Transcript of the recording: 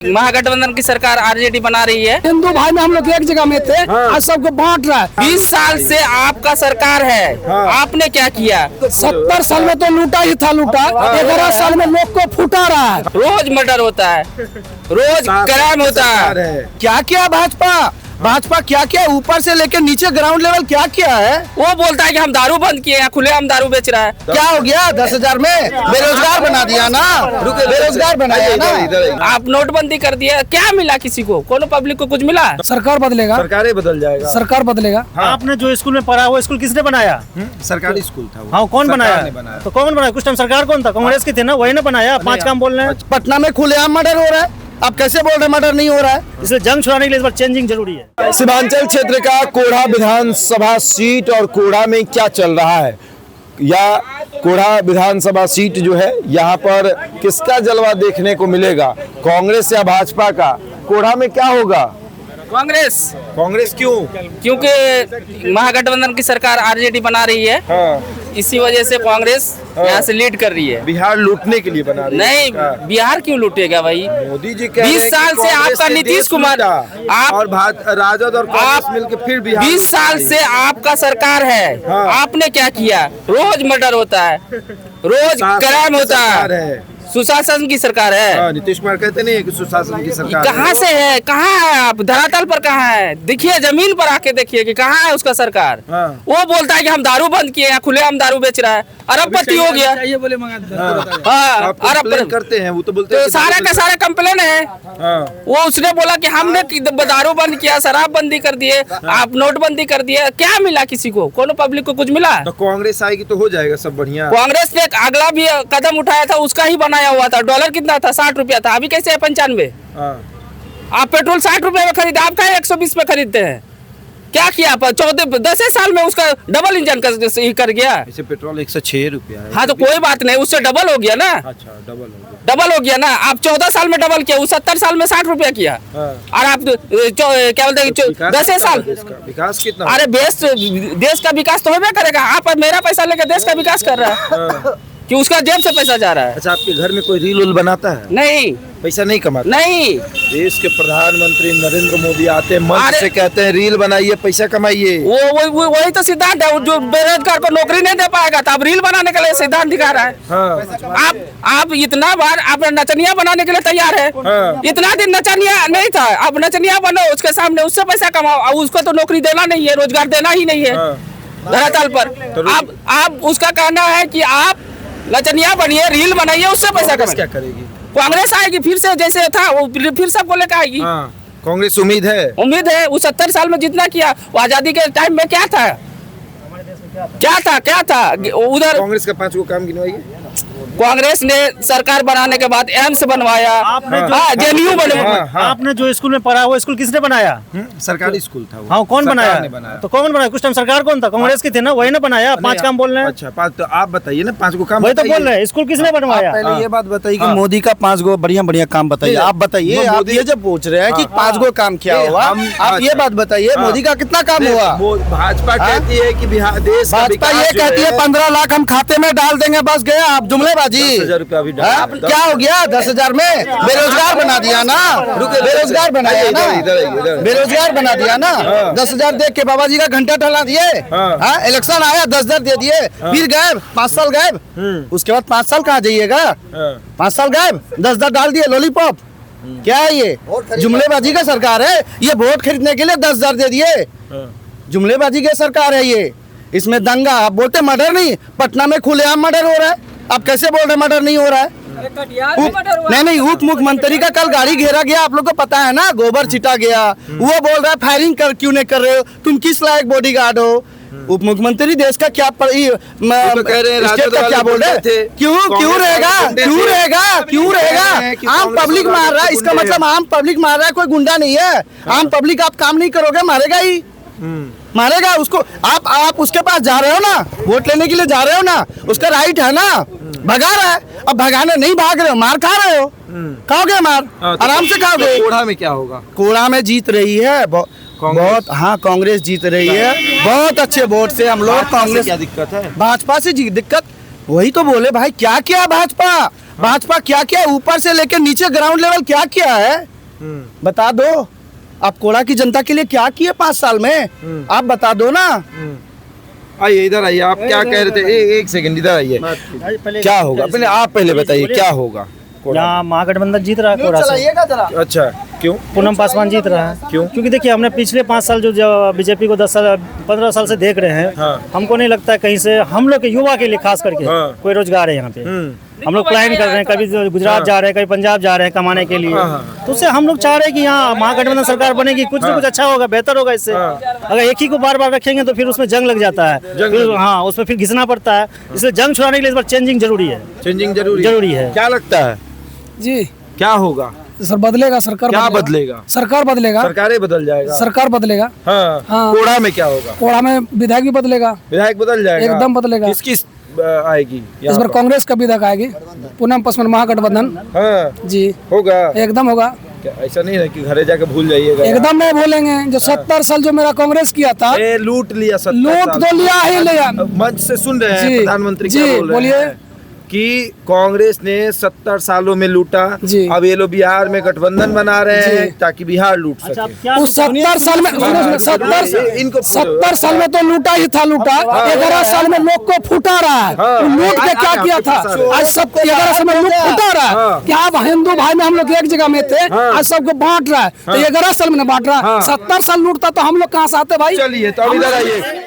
महागठबंधन की सरकार आरजेडी बना रही है। हिंदू भाई में हम लोग एक जगह में थे, आज सबको बांट रहा है। 20 साल से आपका सरकार है, आपने क्या किया? 70 साल में तो लूटा ही था, लूटा 11 साल में लोग को फूटा रहा है। रोज मर्डर होता है, रोज क्राइम होता है। क्या किया भाजपा क्या किया? ऊपर से लेकर नीचे ग्राउंड लेवल क्या किया है? वो बोलता है कि हम दारू बंद किए हैं, खुले हम दारू बेच रहा है। क्या हो गया? 10,000 में बेरोजगार बना दिया ना, बेरोजगार बनाया ना। आप नोटबंदी कर दिया, क्या मिला किसी को? कोनो पब्लिक को कुछ मिला? सरकार बदलेगा, सरकार बदल जाएगा, सरकार बदलेगा। आपने जो स्कूल में पढ़ा वो स्कूल किसने बनाया? सरकारी स्कूल था वो। हाँ, कौन बनाया? तो कौन बनाया? कुछ टाइम सरकार कौन था? कांग्रेस की थी ना, वही ने बनाया। 5 काम बोल रहे हैं। पटना में खुलेआम मर्डर हो रहा है, आप कैसे बोल रहे हैं मर्डर नहीं हो रहा है? इसलिए जंग छुड़ाने के लिए इस बार चेंजिंग जरूरी है। सीमांचल क्षेत्र का कोढ़ा विधानसभा सीट और कोढ़ा में क्या चल रहा है, या कोढ़ा विधानसभा सीट जो है यहाँ पर किसका जलवा देखने को मिलेगा, कांग्रेस या भाजपा का? कोढ़ा में क्या होगा? कांग्रेस। कांग्रेस क्यों? क्योंकि महागठबंधन की सरकार आरजेडी बना रही है, इसी वजह से कांग्रेस यहाँ से लीड कर रही है। बिहार लूटने के लिए बना रही है? नहीं, बिहार क्यों लूटेगा भाई? मोदी जी कह रहे 20 हैं साल कि से कांग्रेस आपका ने नीतीश देश कुमार, लूटा आप और राजद और कांग्रेस मिलकर फिर बिहार 20 साल से आपका सरकार है, आपने क्या किया? रोज मर्डर होता है, रोज क्राइम होता है। सुशासन की सरकार है। नीतीश कुमार कहते नहीं है कि सुशासन की सरकार कहाँ से है? कहाँ है? आप धरातल पर कहाँ है? देखिए, जमीन पर आके देखिए कि कहाँ है उसका सरकार। वो बोलता है कि हम दारू बंद किए हैं, खुले हम दारू बेच रहा है, अरबपति हो गया। हाँ, अरबपति करते हैं वो तो बोलते हैं तो सारा का सारा कंप्लेन है। वो उसने बोला कि हमने दारू बंद किया, शराबबंदी कर दिए, आप नोटबंदी कर दिए, क्या मिला किसी को? कोनो पब्लिक को कुछ मिला? तो कांग्रेस आएगी तो हो जाएगा सब बढ़िया। कांग्रेस ने अगला भी कदम उठाया था, उसका ही बनाया हुआ था। डॉलर कितना था? 60 रुपया था, अभी कैसे है 95? आप पेट्रोल 60 रुपए में खरीदे, आप क्या 120 में खरीदते हैं? क्या किया? 10 साल में उसका डबल इंजन कर गया। इसे पेट्रोल 106 रुपया है। हाँ, तो कोई बात नहीं, उससे डबल हो गया ना। अच्छा, डबल हो गया ना। आप 14 साल में डबल किया, वो 70 साल में 60 रुपया किया। और आप क्या बोलते हैं 10 साल विकास कितना? अरे देश का विकास तो होगा करेगा। आप मेरा पैसा लेकर देश का विकास कर रहा है कि उसका जेब से पैसा जा रहा है। अच्छा, आपके घर में कोई रील उल बनाता है? नहीं, पैसा नहीं कमाता? नहीं। देश के प्रधानमंत्री नरेंद्र मोदी आते हैं, मंच से कहते हैं रील बनाइए, पैसा कमाइए। वही तो सिद्धांत है। जो बेरोजगार को नौकरी नहीं दे पाएगा तो आप रील बनाने के लिए सिद्धांत दिखा रहा है। आप इतना बार आप नचनिया बनाने के लिए तैयार है। इतना दिन नचनिया नहीं था, अब नचनिया बनो, उसके सामने उससे पैसा कमाओ। उसको तो नौकरी देना नहीं है, रोजगार देना ही नहीं है धरातल पर। आप उसका कहना है कि आप नचनिया बनिए, रील बनाइए, उससे पैसा कमाइए। क्या करेगी? कांग्रेस आएगी फिर से, जैसे था वो फिर सबको लेकर आएगी। कांग्रेस उम्मीद है वो 70 साल में जितना किया, वो आजादी के टाइम में क्या था? क्या था उधर? कांग्रेस का 5 काम गिनवाइए। कांग्रेस ने सरकार बनाने के बाद एम्स बनवाया, जेएनयू बनवाया। आपने जो स्कूल में पढ़ा वो स्कूल किसने बनाया? सरकारी स्कूल था वो। हाँ, कौन बनाया? तो कौन बनाया? कुछ टाइम सरकार कौन था? कांग्रेस की थी ना, वही ने बनाया। 5 काम बोल रहे हैं। अच्छा, 5 तो आप बताइए ना, 5 काम वही तो बोल रहे हैं। स्कूल किसने बनवाया? पहले ये बात बताइए कि मोदी का 5 बढ़िया काम बताइए। आप बताइए, आप ये जब पूछ रहे हैं कि 5 काम क्या हुआ, आप ये बात बताइए मोदी का कितना काम हुआ? भाजपा कहती है कि बिहार देश, भाजपा ये कहती है 15 लाख हम खाते में डाल देंगे, बस गया। आप जुमलेबाजी। 10,000 रुपया भी डाल। क्या हो गया? 10,000 में बेरोजगार बना दिया ना, बेरोजगार बनाया ना, बेरोजगार बना दिया ना। 10,000 देख के बाबा जी का घंटा टहला दिए। इलेक्शन आया, 10,000 दे दिए, फिर गायब। 5 साल गायब। उसके बाद 5 साल कहाँ जाइएगा? 5 साल गायब, 10,000 डाल दिए लॉलीपॉप। क्या है ये? जुमलेबाजी का सरकार है ये। वोट खरीदने के लिए 10,000 दे दिए। जुमलेबाजी की सरकार है ये। इसमें दंगा, आप बोलते मर्डर नहीं, पटना में खुलेआम मर्डर हो रहा है। आप कैसे बोल रहे मर्डर नहीं हो रहा है? नहीं, उप मुख्यमंत्री का कल गाड़ी घेरा गया, आप लोग को पता है ना, गोबर छिटा गया। वो बोल रहा है फायरिंग क्यों नहीं कर रहे हो, तुम किस लायक बॉडीगार्ड हो? उप मुख्यमंत्री देश का क्या कह रहे हैं, स्टेट का क्या बोल रहे थे? क्यों रहेगा? आम पब्लिक मार रहा है, इसका मतलब आम पब्लिक मार रहा है, कोई गुंडा नहीं है। आम पब्लिक आप काम नहीं करोगे मारेगा ही, मारेगा उसको। आप उसके पास जा रहे हो ना, वोट लेने के लिए जा रहे हो ना, उसका राइट है ना, भगा रहा है। अब भगाने नहीं भाग रहे हो, मार खा रहे हो, खाओगे मार, आराम से खाओगे। कोढ़ा में क्या होगा? कोढ़ा में जीत रही है बहुत। हाँ, कांग्रेस जीत रही है बहुत अच्छे वोट से। हम लोग कांग्रेस, क्या दिक्कत है? भाजपा से दिक्कत वही तो बोले भाई, क्या किया भाजपा क्या किया, ऊपर से लेकर नीचे ग्राउंड लेवल क्या किया है, बता दो। आप कोड़ा की जनता के लिए क्या किए 5 साल में, आप बता दो ना। आइए इधर आइए, आप क्या कह रहे थे? एक सेकंड इधर आइए, क्या होगा पहले आप पहले बताइए क्या होगा? यहाँ महागठबंधन जीत रहा है कोड़ा से। चलाइएगा जरा। अच्छा, क्यों? पूनम पासवान जीत रहा है। क्यों? क्योंकि देखिए हमने पिछले 5 साल जो बीजेपी को 10 साल 15 साल से देख रहे हैं, हाँ। हमको नहीं लगता है कहीं से हम लोग के युवा के लिए खास करके हाँ। कोई रोजगार है यहाँ पे। हम लोग प्लान कर रहे हैं, कभी गुजरात जा रहे हैं, कभी पंजाब जा रहे हैं कमाने के लिए। तो उससे हम लोग चाह रहे हैं कि यहाँ महागठबंधन सरकार बनेगी, कुछ ना कुछ अच्छा होगा, बेहतर होगा इससे। अगर एक ही को बार बार रखेंगे तो फिर उसमें जंग लग जाता है, फिर हाँ उसमें फिर घिसना पड़ता है। इसलिए जंग छुड़ाने के लिए इस बार चेंजिंग जरूरी है। चेंजिंग जरूरी है। क्या लगता है जी क्या होगा? सर बदलेगा, सरकार क्या बदलेगा? सरकार बदलेगा, सरकारें बदल जाएगा। सरकार बदलेगा। हाँ। हाँ। कोड़ा में क्या होगा? कोड़ा में विधायक भी बदलेगा, विधायक बदल जाएगा, एकदम बदलेगा। किसकी आएगी इस यहाँ बार पर? कांग्रेस का विधायक आएगी, पूनम पासवान महागठबंधन। हाँ जी होगा। एकदम होगा, क्या ऐसा नहीं है कि घरे जाके भूल जाइएगा? एकदम नहीं भूलेंगे। जो 70 साल जो मेरा कांग्रेस किया था, ए, लूट लिया 70 लूट साल। तो लिया ही लिया। मंच से सुन रहे हैं जी, प्रधानमंत्री जी, क्या बोल रहे बोलिए। हैं कि कांग्रेस ने 70 सालों में लूटा, जी। अब ये लोग बिहार में गठबंधन बना रहे हैं ताकि बिहार लूट अच्छा, सके। क्या उस 70 साल में इनको 70 साल में तो लूटा ही था, लूटा 11 साल में लोग को फूटा रहा है। हाँ। लूट के क्या किया था? आज सब 11 साल में लूट फूटा रहा है। क्या अब हिंदू भाई में हम लोग एक जगह में थे, आज सबको बांट रहा है। तो 11 साल में बांट रहा है। 70 साल लूटता तो हम लोग कहाँ से आते भाई? चलिए तो अब इधर आइए।